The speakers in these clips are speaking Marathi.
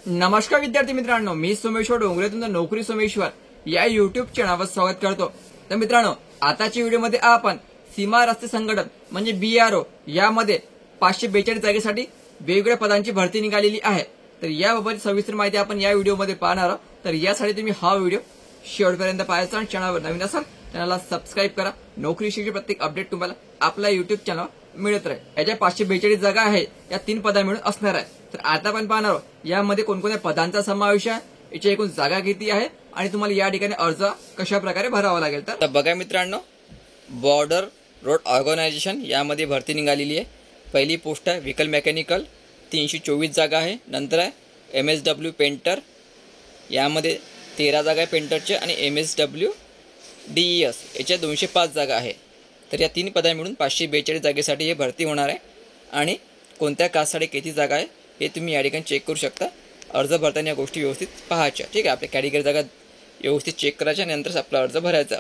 नमस्कार विद्यार्थी मित्रांनो, मी सोमेश्वर डोंगरे तुमचा नोकरी सोमेश्वर या युट्यूब चॅनलवर स्वागत करतो। तर मित्रांनो, आताच्या व्हिडिओमध्ये आपण सीमा रस्ते संघटन म्हणजे BRO यामध्ये 542 जागेसाठी वेगवेगळ्या पदांची भरती निघालेली आहे। तर याबाबत सविस्तर माहिती आपण या व्हिडिओमध्ये पाहणार आहोत। तर यासाठी तुम्ही हा व्हिडिओ शेवटपर्यंत पाहायचा आणि चॅनलवर नवीन असाल चॅनलला सबस्क्राइब करा। नोकरीविषयी प्रत्येक अपडेट तुम्हाला आपल्या युट्यूब चॅनलवर मिळत राहील। याच्या 542 जागा आहे, या 3 पदा मिळून असणार आहे। तर आता आपण पाहणार आहोत यामध्ये कोणकोणत्या पदांचा समावेश आहे, याची एकूण जागा किती आहे आणि तुम्हाला या ठिकाणी अर्ज कशा प्रकारे भरावा लागेल। तर बघा मित्रांनो, बॉर्डर रोड ऑर्गनायझेशन यामध्ये भरती निघालेली आहे। पहिली पोस्ट आहे व्हेकल मेकॅनिकल, 324 जागा आहे। नंतर आहे MSW पेंटर, यामध्ये 13 जागा आहे पेंटरचे, आणि MSW DES याच्या 205 जागा आहे। तर या 3 पदा मिळून 542 जागेसाठी हे भरती होणार आहे। आणि कोणत्या कास्टसाठी किती जागा आहे हे तुम्ही या ठिकाणी चेक करू शकता। अर्ज भरताना या गोष्टी व्यवस्थित पाहायच्या, ठीक आहे। आपल्या कॅटेगरी जागा व्यवस्थित चेक करायच्या आणि नंतरच आपला अर्ज भरायचा।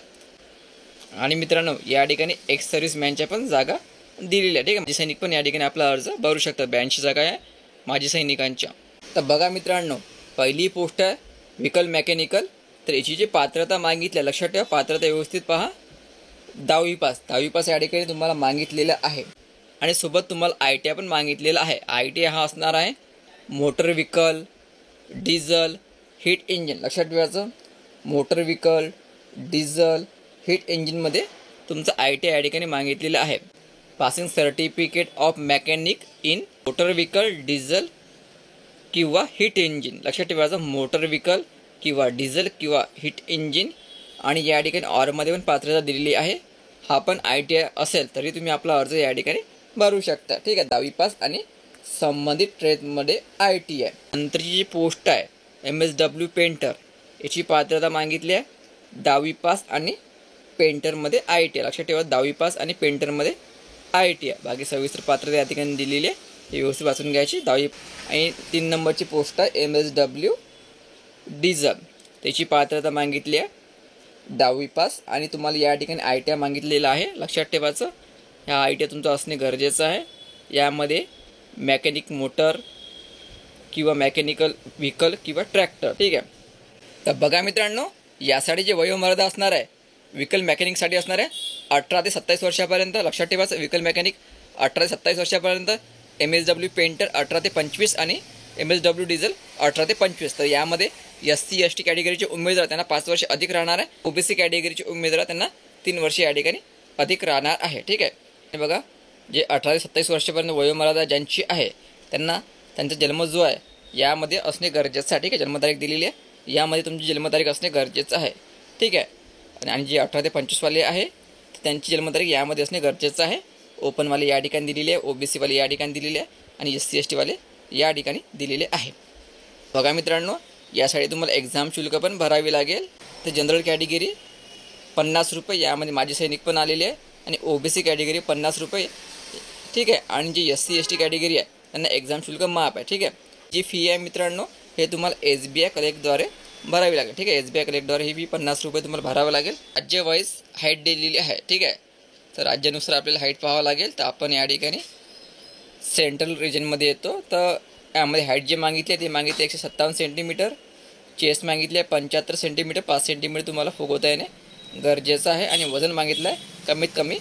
आणि मित्रांनो, या ठिकाणी एक्स सर्व्हिसमॅनच्या पण जागा दिलेल्या, ठीक आहे। माजी सैनिक पण या ठिकाणी आपला अर्ज भरू शकतात। 82 जागा आहे माजी सैनिकांच्या। तर बघा मित्रांनो, पहिली पोस्ट आहे व्हेकल मेकॅनिकल। तर याची जी पात्रता मागितली, लक्षात ठेवा पात्रता व्यवस्थित पहा। 10वी पास या ठिकाणी तुम्हाला मागितलेलं आहे। आणि सोबत तुम्हाला ITI पण मागितलेला आहे। ITI हा असणार आहे motor vehicle, diesel, heat engine. लक्षात ठेवायचं, मोटर व्हेकल, डिझेल, हीट इंजिनमध्ये तुमचं ITI या ठिकाणी मागितलेलं आहे। Passing certificate of mechanic in motor vehicle, diesel किंवा हीट इंजिन। लक्षात ठेवायचं, मोटर व्हेकल किंवा डिझेल किंवा हीट इंजिन। आणि या ठिकाणी ऑरमध्ये पण पात्रता दिलेली आहे। हा पण ITI असेल तरी तुम्ही आपला अर्ज या ठिकाणी भरू शकता, ठीक आहे। 10वी पास आणि संबंधित ट्रेडमध्ये ITI। नंतरची जी पोस्ट आहे MSW पेंटर, याची पात्रता मागितली आहे 10वी पास आणि पेंटरमध्ये ITI। लक्षात ठेवा, 10वी पास आणि पेंटरमध्ये ITI। बाकी सविस्तर पात्रता या ठिकाणी दिलेली आहे, हे व्यवस्थित वाचून घ्यायची। 10वी आणि 3 नंबरची पोस्ट आहे MSW डिझेल, त्याची पात्रता मागितली आहे 10वी पास आणि तुम्हाला या ठिकाणी ITI मागितलेलं आहे। लक्षात ठेवायचं, ह्या ITI तुमचं असणे गरजेचं आहे। यामध्ये मेकॅनिक मोटर किंवा मेकॅनिकल व्हेकल किंवा ट्रॅक्टर, ठीक आहे। तर बघा मित्रांनो, यासाठी जे वयोमर्यादा असणार आहे व्हेकल मेकॅनिकसाठी असणार आहे 18 ते 27 वर्षापर्यंत। लक्षात ठेवायचं, व्हेकल मेकॅनिक 18 ते 27 वर्षापर्यंत, MSW पेंटर 18 ते 25 आणि MSW डिझेल 18 ते 25। तर यामध्ये SC ST कॅटेगरीचे उमेदवार त्यांना 5 वर्ष अधिक राहणार आहे। OBC कॅटेगरीचे उमेदवार त्यांना 3 वर्ष या ठिकाणी अधिक राहणार आहे, ठीक आहे। आणि बघा, जे 18 ते 27 वर्षापर्यंत वयोमर्यादा ज्यांची आहे त्यांना त्यांचा जन्म जो आहे यामध्ये असणे गरजेचं आहे, ठीक आहे। जन्मतारीख दिलेली आहे, यामध्ये तुमची जन्मतारीख असणे गरजेचं आहे, ठीक आहे। आणि जे 18 ते 25 वाले आहे त्यांची जन्मतारीख यामध्ये असणे गरजेचं आहे। ओपनवाले या ठिकाणी दिलेले आहे, OBC वाले या ठिकाणी दिलेले आहे, आणि SC ST वाले या ठिकाणी दिलेले आहे। बघा मित्रांनो, यासाठी तुम्हाला एक्झाम शुल्क पण भरावे लागेल। तर जनरल कॅटेगरी 50 रुपये, यामध्ये माजी सैनिक पण आलेले आहे, आणि OBC कॅटेगरी 50 रुपये, ठीक आहे। आणि जी SC ST कॅटेगरी आहे त्यांना एक्झाम शुल्क माफ आहे, ठीक आहे। जी फी आहे मित्रांनो, हे तुम्हाला SBI कलेक्टद्वारे भरावी लागेल, ठीक आहे। SBI कलेक्टद्वारे ही फी 50 रुपये तुम्हाला भरावं लागेल। राज्य वाईज हाईट दिलेली आहे, ठीक आहे। तर राज्यानुसार आपल्याला हाईट पाहावं लागेल। तर आपण या ठिकाणी सेंट्रल रिजनमध्ये येतो। तर यामध्ये हाईट जे मागितली आहे ते मागितले 157 सेंटीमीटर, चेस्ट मागितली आहे 75 सेंटीमीटर, 5 सेंटीमीटर तुम्हाला फुगवता येणे गरजेचं आहे। आणि वजन मागितलं आहे कमीत कमी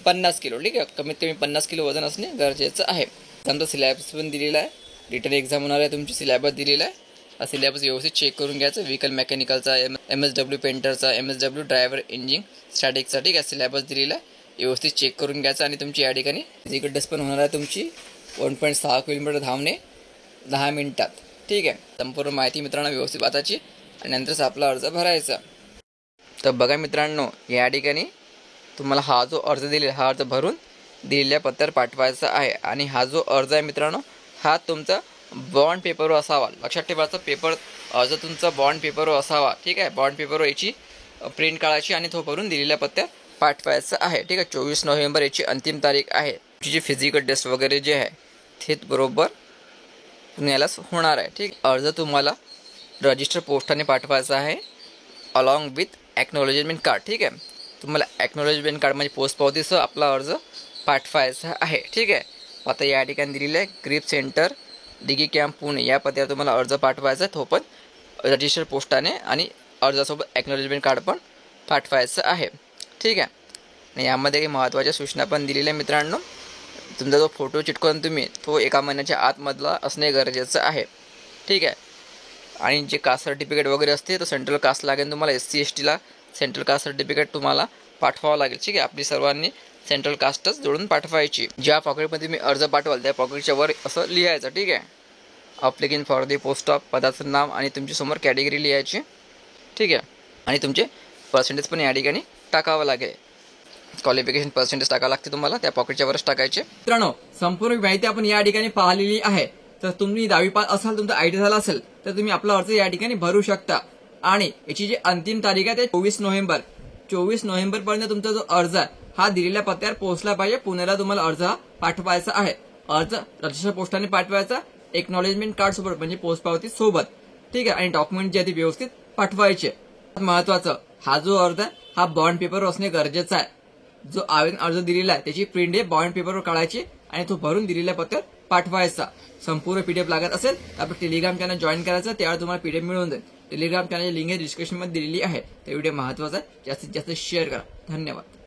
50 किलो, ठीक आहे। कमीत कमी 50 किलो वजन असणे गरजेचं आहे। त्यानंतर सिलेबस पण दिलेला आहे, रिटर्न एक्झाम होणार आहे, तुमची सिलेबस दिलेला आहे। हा सिलेबस व्यवस्थित चेक करून घ्यायचा। व्हेकल मेकॅनिकलचा, MSW पेंटरचा, MSW ड्रायव्हर इंजिन स्टॅटिकचा, ठीक आहे, सिलेबस दिलेला आहे, व्यवस्थित चेक करून घ्यायचा। आणि तुमची या ठिकाणी फिजिकल टेस्ट पण होणार आहे तुमची 1.6 किलोमीटर धावणे 10 मिनिटात, ठीक आहे। संपूर्ण माहिती मित्रांनो व्यवस्थित वाचायची आणि नंतरच आपला अर्ज भरायचा। तर बघा मित्रांनो, या ठिकाणी तुम्हाला हा जो अर्ज दिलेला हा अर्ज भरून दिलेल्या पत्त्यावर पाठवायचा आहे। आणि हा जो अर्ज आहे मित्रांनो, हा तुमचा बॉन्ड पेपरवर असावा। लक्षात ठेवायचा, पेपर अर्ज तुमचा बॉन्ड पेपरवर असावा, ठीक आहे। बॉन्ड पेपरवर याची प्रिंट काढायची आणि तो भरून दिलेल्या पत्त्यावर पाठवायचा आहे, ठीक आहे। 24 नोव्हेंबर याची अंतिम तारीख आहे। तुमची जी फिजिकल टेस्ट वगैरे जे आहे ते बरोबर पुण्यालाच होणार आहे, ठीक। अर्ज तुम्हाला रजिस्टर पोस्टाने पाठवायचा आहे अलॉंग विथ ॲक्नॉलेजमेंट कार्ड, ठीक आहे। तुम्हाला ॲक्नॉलेजमेंट कार्ड म्हणजे पोस्ट पावतीसह आपला अर्ज पाठवायचा आहे, ठीक आहे। आता या ठिकाणी दिलेलं आहे grip centre Dighi camp Pune या पत्त्यावर तुम्हाला अर्ज पाठवायचा आहे, तो पण रजिस्टर पोस्टाने आणि अर्जासोबत ॲक्नॉलेजमेंट कार्ड पण पाठवायचं आहे. ठीक आहे. आणि यामध्ये काही महत्त्वाच्या सूचना पण दिलेल्या आहे मित्रांनो. तुमचा जो फोटो चिटकवून तुम्ही तो 1 महिन्याच्या आतमधला असणे गरजेचं आहे. ठीक आहे. आणि जे कास्ट सर्टिफिकेट वगैरे असते तर सेंट्रल कास्ट लागेल तुम्हाला. SC STला सेंट्रल कास्ट सर्टिफिकेट तुम्हाला पाठवावं लागेल. ठीक आहे. आपली सर्वांनी सेंट्रल कास्टच जोडून पाठवायची. ज्या पॉकेटमध्ये तुम्ही अर्ज पाठवाल त्या पॉकेटच्या वर असं लिहायचं. ठीक आहे. Application for the post of, पदाचं नाव आणि तुमची समोर कॅटेगरी लिहायची. ठीक आहे. आणि तुमचे पर्सेंटेज पण या ठिकाणी टाकावं लागेल. क्वालिफिकेशन पर्सेंटेज टाकावं लागते तुम्हाला, त्या पॉकेटच्या वरच टाकायचे. मित्रांनो, संपूर्ण माहिती आपण या ठिकाणी पाहिलेली आहे. तर तुम्ही 10वी पास असाल, तुमचा आयटी झाला असेल तर तुम्ही आपला अर्ज या ठिकाणी भरू शकता. आणि याची जी अंतिम तारीख आहे ते 24 नोव्हेंबर. 24 नोव्हेंबरपर्यंत तुमचा जो अर्ज आहे हा दिलेल्या पत्त्यावर पोहोचला पाहिजे. पुण्याला तुम्हाला अर्ज हा पाठवायचा आहे. अर्ज रजिस्टर पोस्टाने पाठवायचा, एक्नॉलेजमेंट कार्ड सोबत म्हणजे पोस्ट पावती सोबत. ठीक आहे. आणि डॉक्युमेंट जे आहे ते व्यवस्थित पाठवायचे. महत्वाचं, हा जो अर्ज आहे हा बॉन्ड पेपरवर असणे गरजेचं आहे. जो आवेदन अर्ज दिलेला आहे त्याची प्रिंट हे बॉन्ड पेपरवर काढायची आणि तो भरून दिलेल्या पत्त्यावर पाठवायचा. संपूर्ण PDF लागत असेल तर आपण टेलिग्राम चॅनल जॉईन करायचं, त्यावर तुम्हाला PDF मिळून जाईल. टेलिग्राम चॅनलची लिंक डिस्क्रिप्शन मध्ये दिलेली आहे. ते व्हिडिओ महत्वाचा आहे, जास्तीत जास्त शेअर करा. धन्यवाद.